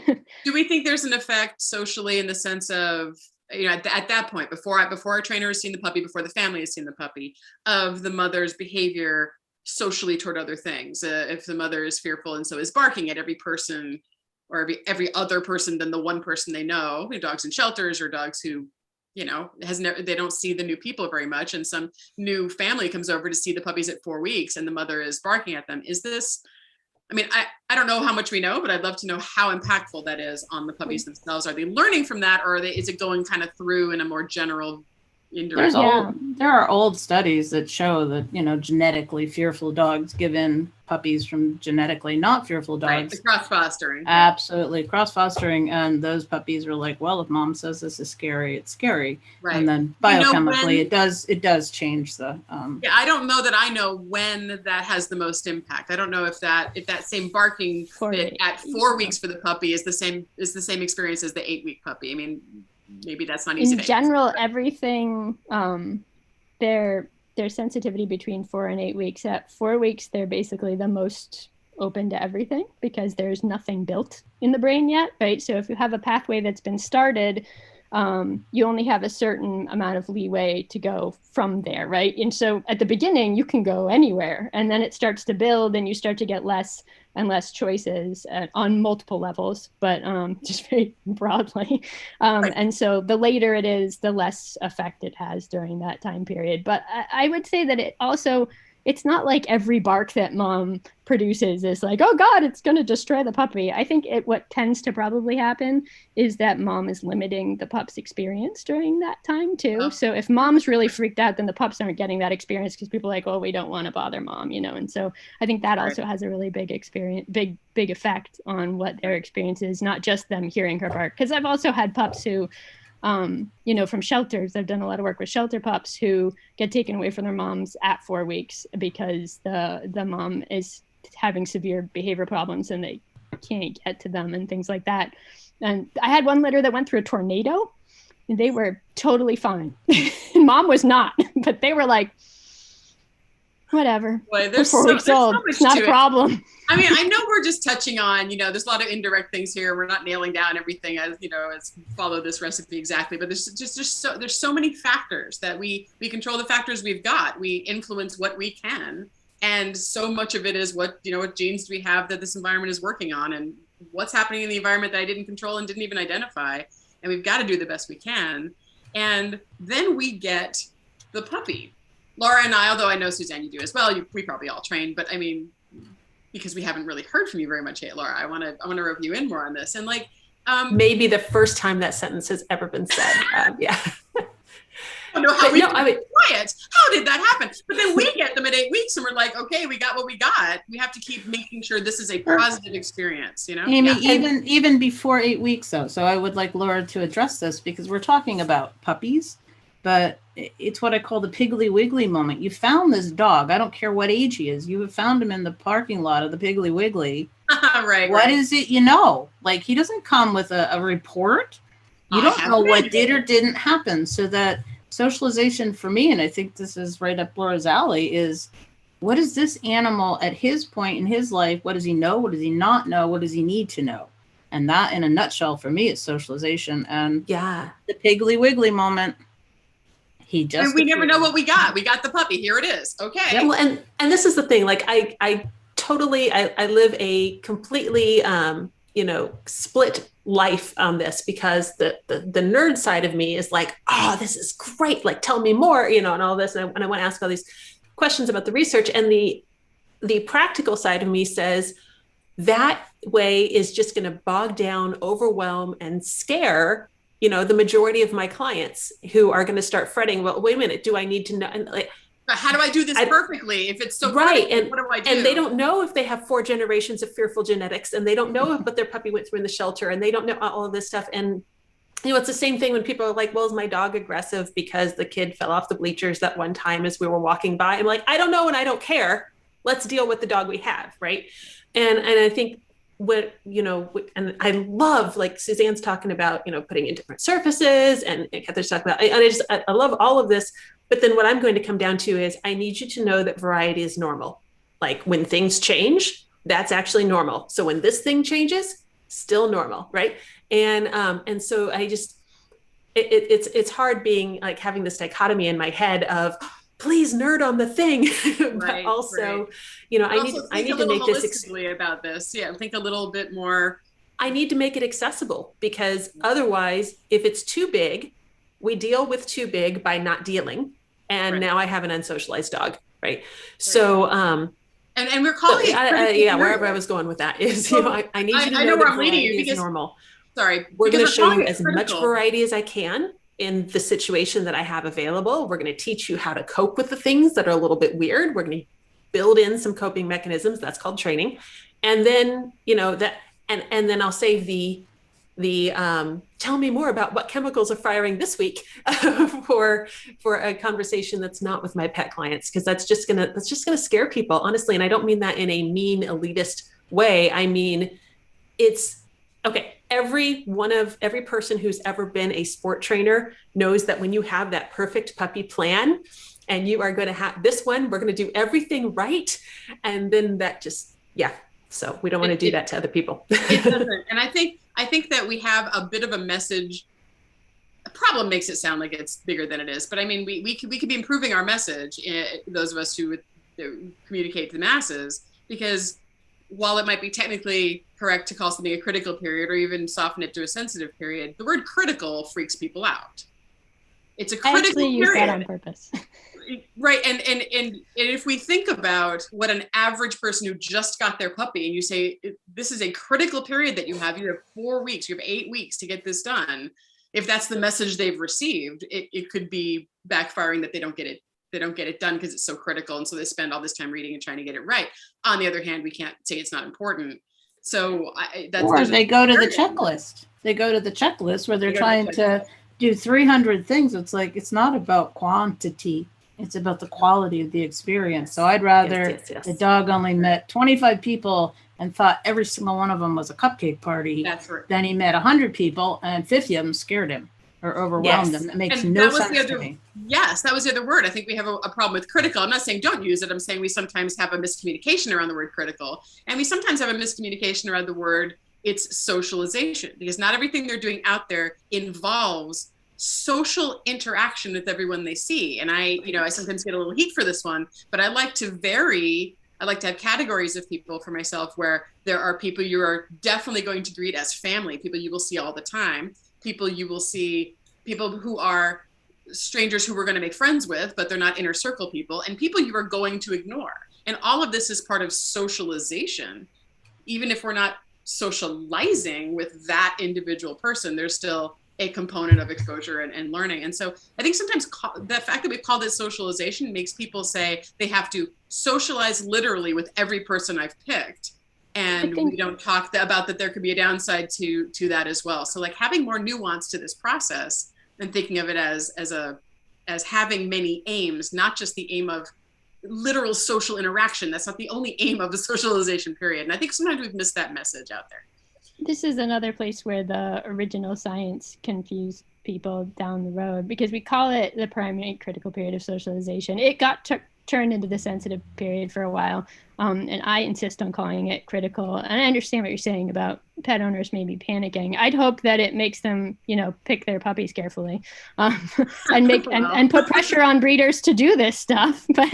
do we think there's an effect socially in the sense of, you know, at that point, before a trainer has seen the puppy, before the family has seen the puppy, of the mother's behavior socially toward other things? If the mother is fearful and so is barking at every person or every other person than the one person they know, dogs in shelters or dogs who, you know, they don't see the new people very much, and some new family comes over to see the puppies at 4 weeks and the mother is barking at them. Is this, I mean, I don't know how much we know, but I'd love to know how impactful that is on the puppies themselves. Are they learning from that, or is it going kind of through in a more general indirectly. There are old studies that show that, you know, genetically fearful dogs give in puppies from genetically not fearful dogs. Right, the cross-fostering. Absolutely, cross-fostering, and those puppies are like, well, if mom says this is scary, it's scary. Right. And then biochemically, it does change the. Yeah, I don't know that I know when that has the most impact. I don't know if that same barking fit at 4 weeks for the puppy is the same experience as the 8-week puppy. I mean, maybe that's not easy. In general, everything, their sensitivity between 4 and 8 weeks. At 4 weeks, they're basically the most open to everything because there's nothing built in the brain yet, right? So if you have a pathway that's been started, you only have a certain amount of leeway to go from there, right? And so at the beginning, you can go anywhere, and then it starts to build, and you start to get less and less choices on multiple levels, but just very broadly. Right. And so the later it is, the less effect it has during that time period. But I would say that it's not like every bark that mom produces is like, oh God, it's going to destroy the puppy. I think what tends to probably happen is that mom is limiting the pup's experience during that time too. Oh. So if mom's really freaked out, then the pups aren't getting that experience because people are like, oh, we don't want to bother mom, you know? And so I think that also has a really big effect on what their experience is, not just them hearing her bark. Because I've also had pups who, you know, from shelters. I've done a lot of work with shelter pups who get taken away from their moms at 4 weeks because the mom is having severe behavior problems and they can't get to them and things like that. And I had one litter that went through a tornado and they were totally fine. And mom was not, but they were like, whatever. Boy, we're 4 weeks old. It's not a problem. I mean, I know we're just touching on, you know, there's a lot of indirect things here. We're not nailing down everything as, you know, as follow this recipe exactly, but there's so many factors that we control the factors we've got. We influence what we can. And so much of it is what genes do we have that this environment is working on and what's happening in the environment that I didn't control and didn't even identify. And we've got to do the best we can. And then we get the puppy. Laura and I, although I know Suzanne, you do as well. We probably all train, but I mean, because we haven't really heard from you very much yet, Laura, I want to rope you in more on this. And like, maybe the first time that sentence has ever been said. Yeah. I don't know how quiet. How did that happen? But then we get them at 8 weeks and we're like, okay, we got what we got. We have to keep making sure this is a positive experience, you know? Amy, even before 8 weeks though. So I would like Laura to address this because we're talking about puppies, but it's what I call the Piggly Wiggly moment. You found this dog. I don't care what age he is. You have found him in the parking lot of the Piggly Wiggly. Right. What is it? You know, like he doesn't come with a report. You don't know what did or didn't happen. So that socialization for me, and I think this is right up Laura's alley, is what is this animal at his point in his life? What does he know? What does he not know? What does he need to know? And that in a nutshell for me is socialization. And the Piggly Wiggly moment. And we never know what we got. We got the puppy. Here it is. Okay. Yeah, well, and this is the thing. Like I live a completely split life on this because the nerd side of me is like, oh, this is great. Like, tell me more, you know, and all this. And I want to ask all these questions about the research. And the practical side of me says that way is just going to bog down, overwhelm, and scare, you know, the majority of my clients who are going to start fretting, well, wait a minute, do I need to know? And like, how do I do this perfectly if it's so right? Perfect, and what do I do? And they don't know if they have 4 generations of fearful genetics, and they don't know what their puppy went through in the shelter, and they don't know all of this stuff. And you know, it's the same thing when people are like, well, is my dog aggressive because the kid fell off the bleachers that one time as we were walking by? I'm like, I don't know and I don't care. Let's deal with the dog we have, right? And I think and I love, like Suzanne's talking about, you know, putting in different surfaces, and Kathryn's talking about, and I love all of this. But then what I'm going to come down to is I need you to know that variety is normal. Like when things change, that's actually normal. So when this thing changes, still normal, right? And so I just, it's hard being like having this dichotomy in my head of, please nerd on the thing, but also, you know, I need to make this about this. Yeah, think a little bit more. I need to make it accessible because otherwise, if it's too big, we deal with too big by not dealing, and now I have an unsocialized dog, right? So, and we're calling it. Wherever I was going with that is, you know, I need you to know that variety is normal. Sorry, we're going to show you as much variety as I can. in the situation that I have available. We're going to teach you how to cope with the things that are a little bit weird. We're going to build in some coping mechanisms. That's called training. And then, and then I'll save the tell me more about what chemicals are firing this week for a conversation that's not with my pet clients, because that's just gonna scare people, honestly. And I don't mean that in a mean elitist way. I mean, it's okay. Every person who's ever been a sport trainer knows that when you have that perfect puppy plan and you are going to have this one, we're going to do everything right. And then that just, yeah. So we don't want to do that to other people. It doesn't. And I think that we have a bit of a message. A problem makes it sound like it's bigger than it is. But I mean, we could be improving our message, those of us who would communicate to the masses, because while it might be technically correct to call something a critical period or even soften it to a sensitive period, the word critical freaks people out. It's a critical period. Use that on purpose. Right. And if we think about what an average person who just got their puppy, and you say, this is a critical period that you have 4 weeks, you have 8 weeks to get this done. If that's the message they've received, it could be backfiring that they don't get it done because it's so critical. And so they spend all this time reading and trying to get it right. On the other hand, we can't say it's not important. So they go to the checklist. They go to the checklist where they're trying to do 300 things. It's like, it's not about quantity. It's about the quality of the experience. So I'd rather the dog only met 25 people and thought every single one of them was a cupcake party. That's right. Then he met 100 people and 50 of them scared him or overwhelmed him. That makes no sense to me. Yes, that was the other word. I think we have a problem with critical. I'm not saying don't use it. I'm saying we sometimes have a miscommunication around the word critical. And we sometimes have a miscommunication around the word it's socialization, because not everything they're doing out there involves social interaction with everyone they see. And I sometimes get a little heat for this one, but I like to vary. I like to have categories of people for myself where there are people you are definitely going to greet as family, people you will see all the time, people you will see, people who are strangers who we're going to make friends with, but they're not inner circle people, and people you are going to ignore. And all of this is part of socialization. Even if we're not socializing with that individual person, there's still a component of exposure and learning. And so I think sometimes the fact that we've called it socialization makes people say they have to socialize literally with every person I've picked. And we don't talk about that there could be a downside to that as well. So like having more nuance to this process and thinking of it as having many aims, not just the aim of literal social interaction. That's not the only aim of the socialization period. And I think sometimes we've missed that message out there. This is another place where the original science confused people down the road, because we call it the primary critical period of socialization. It got turned into the sensitive period for a while, and I insist on calling it critical. And I understand what you're saying about pet owners maybe panicking. I'd hope that it makes them, pick their puppies carefully, and make and put pressure on breeders to do this stuff. But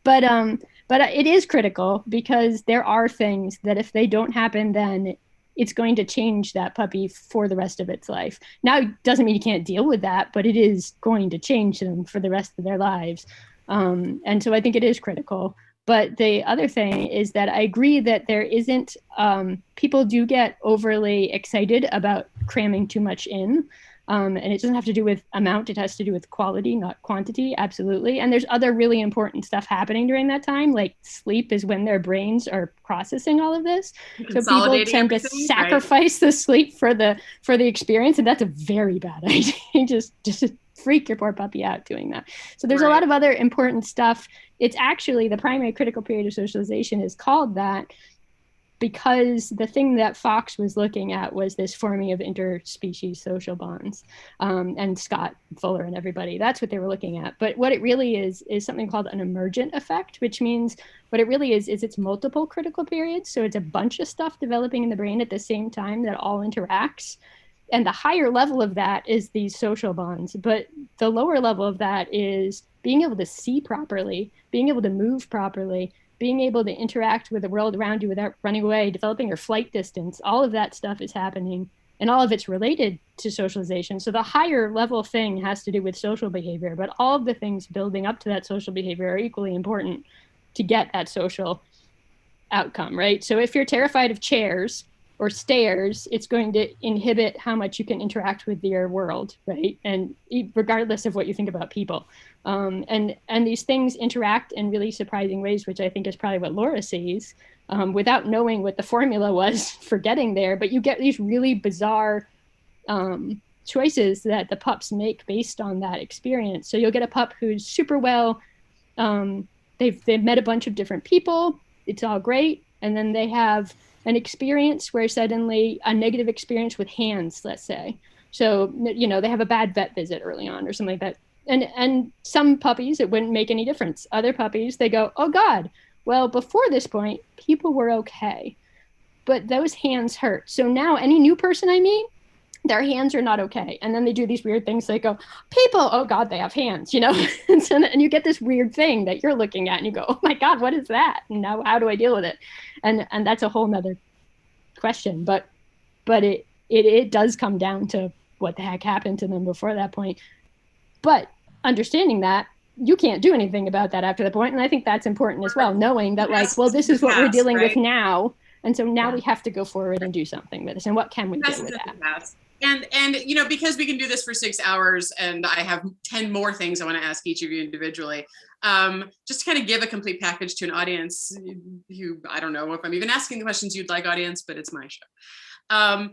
it is critical, because there are things that if they don't happen, then it's going to change that puppy for the rest of its life. Now, it doesn't mean you can't deal with that, but it is going to change them for the rest of their lives. And so I think it is critical. But the other thing is that I agree that there isn't, people do get overly excited about cramming too much in. And it doesn't have to do with amount, it has to do with quality, not quantity, absolutely. And there's other really important stuff happening during that time, like sleep is when their brains are processing all of this. So people tend to sacrifice the sleep for the experience, and that's a very bad idea. just freak your poor puppy out doing that. So there's a lot of other important stuff. It's actually the primary critical period of socialization is called that because the thing that Fox was looking at was this forming of interspecies social bonds, and Scott Fuller and everybody, that's what they were looking at. But what it really is something called an emergent effect, which means what it really is it's multiple critical periods. So it's a bunch of stuff developing in the brain at the same time that all interacts. And the higher level of that is these social bonds. But the lower level of that is being able to see properly, being able to move properly, being able to interact with the world around you without running away, developing your flight distance. All of that stuff is happening, and all of it's related to socialization. So the higher level thing has to do with social behavior, but all of the things building up to that social behavior are equally important to get that social outcome, right? So if you're terrified of chairs, or stairs, it's going to inhibit how much you can interact with your world, right? And regardless of what you think about people. And these things interact in really surprising ways, which I think is probably what Laura sees, without knowing what the formula was for getting there. But you get these really bizarre choices that the pups make based on that experience. So you'll get a pup who's super well, they've met a bunch of different people, it's all great, and then they have an experience where suddenly a negative experience with hands, let's say. So, you know, they have a bad vet visit early on or something like that. And some puppies, it wouldn't make any difference. Other puppies, they go, oh God, well, before this point, people were okay, but those hands hurt. So now any new person I meet, their hands are not okay. And then they do these weird things. They go, people, oh God, they have hands, you know? And you get this weird thing that you're looking at and you go, oh my God, what is that? And now how do I deal with it? And that's a whole nother question, but it does come down to what the heck happened to them before that point. But understanding that, you can't do anything about that after the point. And I think that's important as well, knowing that like, well, this is what we're dealing with now. And so now we have to go forward and do something with this. And what can we do with that? And you know, because we can do this for 6 hours and I have 10 more things I want to ask each of you individually, just to kind of give a complete package to an audience who, I don't know if I'm even asking the questions you'd like, audience, but it's my show.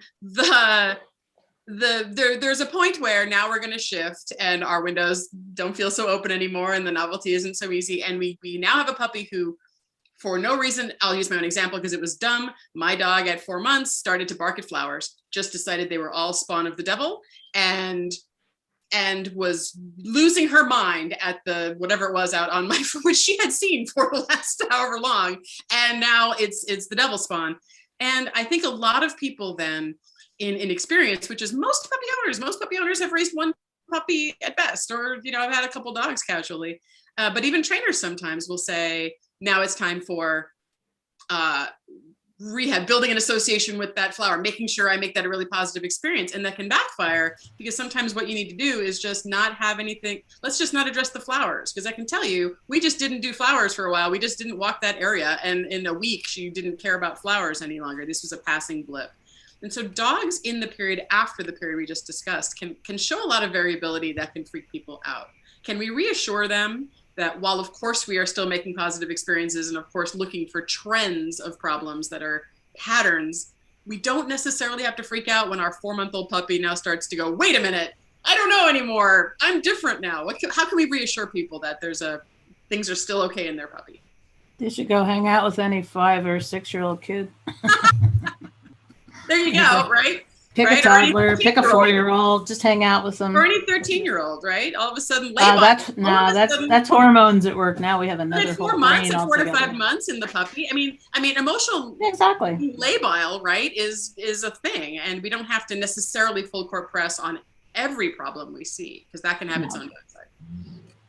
There's a point where now we're going to shift and our windows don't feel so open anymore and the novelty isn't so easy. And we now have a puppy who, for no reason, I'll use my own example because it was dumb. My dog at 4 months started to bark at flowers, just decided they were all spawn of the devil, and was losing her mind at the whatever it was out on my, which she had seen for the last however long, and now it's the devil spawn. And I think a lot of people then in experience, which is most puppy owners have raised one puppy at best, or you know, I've had a couple dogs casually, but even trainers sometimes will say, now it's time for rehab, building an association with that flower, making sure I make that a really positive experience. And that can backfire because sometimes what you need to do is just not have anything. Let's just not address the flowers. Because I can tell you, we just didn't do flowers for a while. We just didn't walk that area. And in a week, she didn't care about flowers any longer. This was a passing blip. And so dogs in the period after the period we just discussed can show a lot of variability that can freak people out. Can we reassure them that while of course we are still making positive experiences and of course looking for trends of problems that are patterns, we don't necessarily have to freak out when our 4-month-old puppy now starts to go, wait a minute, I don't know anymore, I'm different now. How can we reassure people that things are still okay in their puppy? You should go hang out with any 5 or 6-year-old kid. There you go, right? Pick a toddler, pick a 4-year-old, just hang out with them. Or any 13-year-old, right? All of a sudden, that's hormones at work. Now we have another 4 months and 4 to 5 months in the puppy. I mean, emotional labile, right, is a thing, and we don't have to necessarily full court press on every problem we see because that can have its own downside.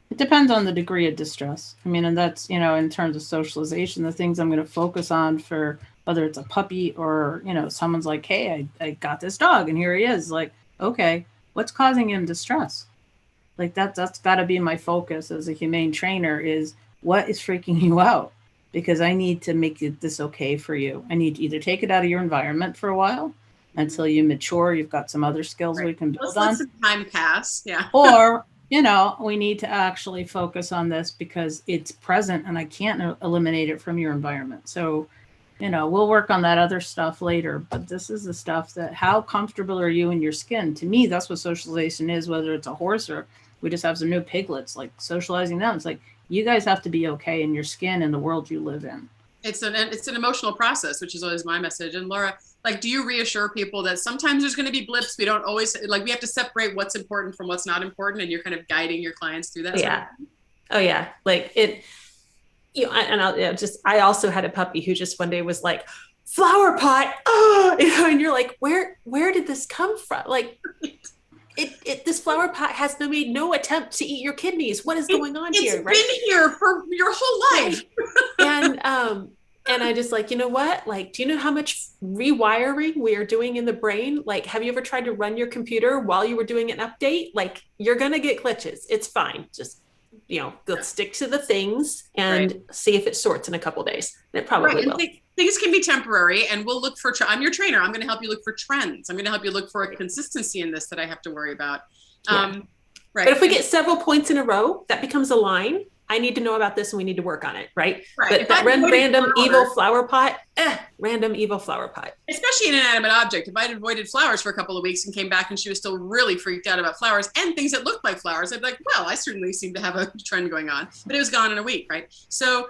It depends on the degree of distress. I mean, and that's, you know, in terms of socialization, the things I'm going to focus on for whether it's a puppy or, you know, someone's like, hey, I got this dog and here he is. Like, okay, what's causing him distress? Like that's got to be my focus as a humane trainer is what is freaking you out? Because I need to make this okay for you. I need to either take it out of your environment for a while until you mature. You've got some other skills we can build on. Let some time pass. Yeah. Or, you know, we need to actually focus on this because it's present and I can't eliminate it from your environment. So, you know, we'll work on that other stuff later, but this is the stuff that how comfortable are you in your skin? To me, that's what socialization is, whether it's a horse or we just have some new piglets, like socializing them. It's like, you guys have to be okay in your skin and the world you live in. It's an emotional process, which is always my message. And Laura, like, do you reassure people that sometimes there's going to be blips? We don't always, like, we have to separate what's important from what's not important. And you're kind of guiding your clients through that. Yeah. Oh yeah. Like it, you know, I also had a puppy who just one day was like, flower pot, oh, you know, and you're like, where did this come from? Like, this flower pot has made no attempt to eat your kidneys. What is going on here? It's been here for your whole life. And I just like, you know what? Like, do you know how much rewiring we are doing in the brain? Like, have you ever tried to run your computer while you were doing an update? Like, you're going to get glitches. It's fine. Just, you know, let's stick to the things and see if it sorts in a couple of days. And it probably will. things can be temporary, and we'll look for, I'm your trainer. I'm going to help you look for trends. I'm going to help you look for a consistency in this that I have to worry about. Yeah. Right. But if we get several points in a row, that becomes a line. I need to know about this and we need to work on it, right? Right. But that random evil flower pot, random evil flower pot. Especially an inanimate object. If I'd avoided flowers for a couple of weeks and came back and she was still really freaked out about flowers and things that looked like flowers, I'd be like, well, I certainly seem to have a trend going on. But it was gone in a week, right? So,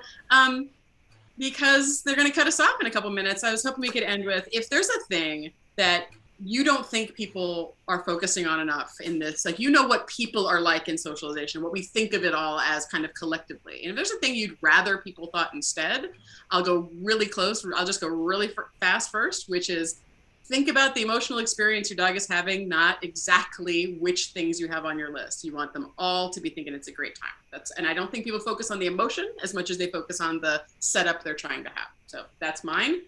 because they're going to cut us off in a couple minutes, I was hoping we could end with, if there's a thing that you don't think people are focusing on enough in this, like, you know what people are like in socialization, what we think of it all as kind of collectively. And if there's a thing you'd rather people thought instead, I'll go really close. I'll just go really fast first, which is think about the emotional experience your dog is having, not exactly which things you have on your list. You want them all to be thinking it's a great time. And I don't think people focus on the emotion as much as they focus on the setup they're trying to have. So that's mine.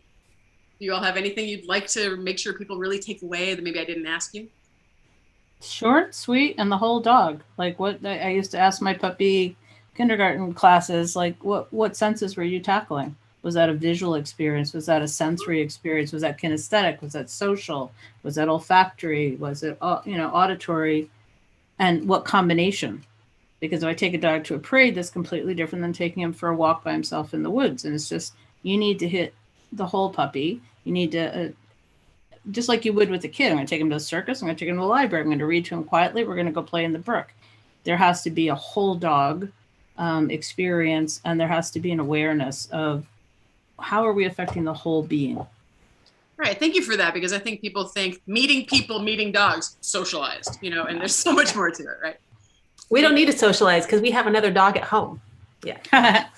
Do you all have anything you'd like to make sure people really take away that maybe I didn't ask you? Short, sweet, and the whole dog. Like, what I used to ask my puppy kindergarten classes, like, what senses were you tackling? Was that a visual experience? Was that a sensory experience? Was that kinesthetic? Was that social? Was that olfactory? Was it, auditory? And what combination? Because if I take a dog to a parade, that's completely different than taking him for a walk by himself in the woods. And it's just, you need to hit the whole puppy. You need to, just like you would with a kid, I'm going to take him to the circus. I'm going to take him to the library. I'm going to read to him quietly. We're going to go play in the brook. There has to be a whole dog experience, and there has to be an awareness of how are we affecting the whole being. Right. Thank you for that, because I think people think meeting people, meeting dogs, socialized, and there's so much more to it, right? We don't need to socialize because we have another dog at home. Yeah.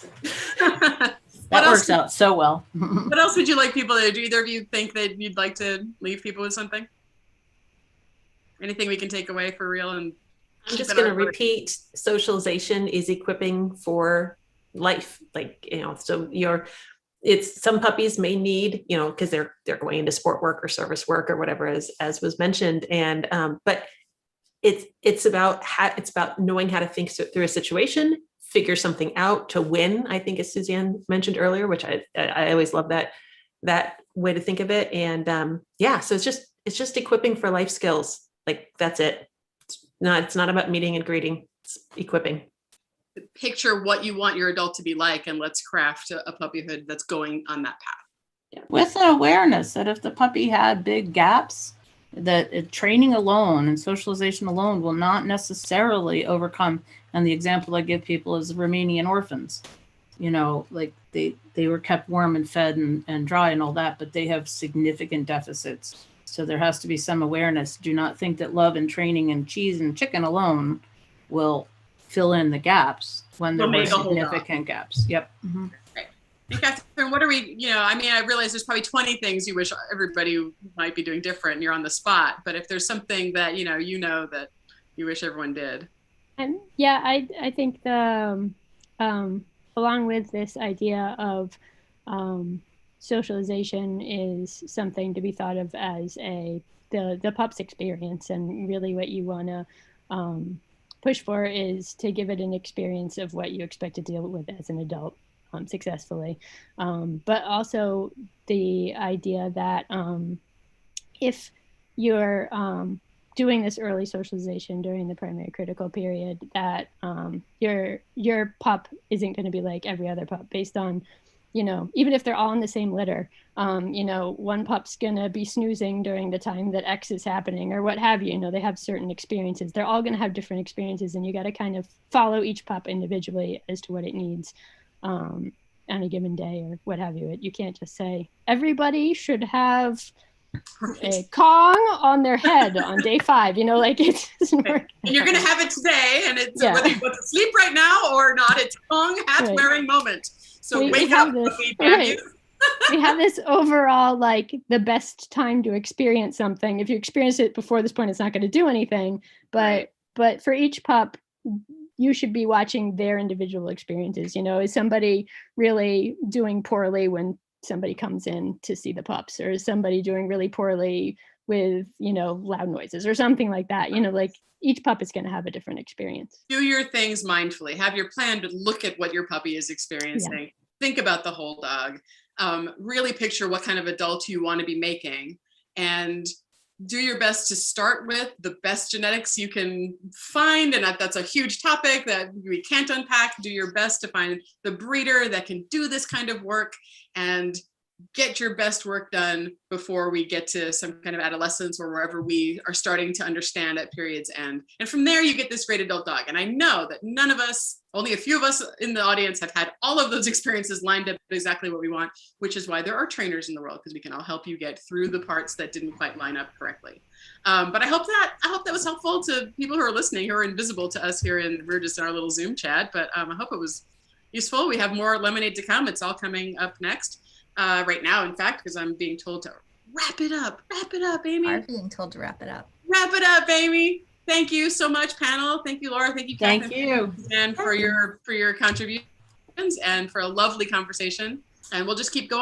That works out so well. What else would you like people to do? Either of you think that you'd like to leave people with something? Anything we can take away for real? And I'm just going to repeat, socialization is equipping for life. Like, so some puppies may need, because they're going into sport work or service work or whatever, as was mentioned. And, but it's about knowing how to think through a situation, figure something out to win, I think, as Suzanne mentioned earlier, which I always love that way to think of it. And so it's just equipping for life skills. Like, that's it. It's not about meeting and greeting, it's equipping. Picture what you want your adult to be like, and let's craft a puppyhood that's going on that path. Yeah. With an awareness that if the puppy had big gaps, that training alone and socialization alone will not necessarily overcome. And the example I give people is Romanian orphans. Like they were kept warm and fed and dry and all that, but they have significant deficits. So there has to be some awareness. Do not think that love and training and cheese and chicken alone will fill in the gaps when there were significant gaps. Yep. Mm-hmm. Right. And Kathryn, what are we, I realize there's probably 20 things you wish everybody might be doing different and you're on the spot, but if there's something that, that you wish everyone did. I think along with this idea of socialization is something to be thought of as the pup's experience, and really what you want to push for is to give it an experience of what you expect to deal with as an adult successfully, but also the idea that if you're doing this early socialization during the primary critical period, that your pup isn't going to be like every other pup based on, even if they're all in the same litter, one pup's going to be snoozing during the time that X is happening or what have you. They have certain experiences. They're all going to have different experiences, and you got to kind of follow each pup individually as to what it needs on a given day or what have you. You can't just say everybody should have a Kong on their head on day 5, it doesn't work. And you're going to have it today, and it's whether you go to sleep right now or not, it's Kong hat wearing moment. So wake up. We have this overall, like, the best time to experience something. If you experience it before this point, it's not going to do anything. But for each pup, you should be watching their individual experiences. Is somebody really doing poorly when somebody comes in to see the pups, or is somebody doing really poorly with, loud noises or something like that? Like, each pup is going to have a different experience. Do your things mindfully. Have your plan, but look at what your puppy is experiencing. Yeah. Think about the whole dog. really picture what kind of adult you want to be making, and do your best to start with the best genetics you can find. And that's a huge topic that we can't unpack. Do your best to find the breeder that can do this kind of work, and get your best work done before we get to some kind of adolescence or wherever we are starting to understand at period's end. And from there, you get this great adult dog. And I know that none of us, only a few of us in the audience, have had all of those experiences lined up exactly what we want, which is why there are trainers in the world, because we can all help you get through the parts that didn't quite line up correctly. But I hope that was helpful to people who are listening, who are invisible to us here, and we're just in our little Zoom chat. But I hope it was useful. We have more lemonade to come. It's all coming up next. Right now, in fact, because I'm being told to wrap it up, Amy. I'm being told to wrap it up. Wrap it up, Amy. Thank you so much, panel. Thank you, Laura. Thank you, Kathryn. Thank you. And for your contributions and for a lovely conversation. And we'll just keep going.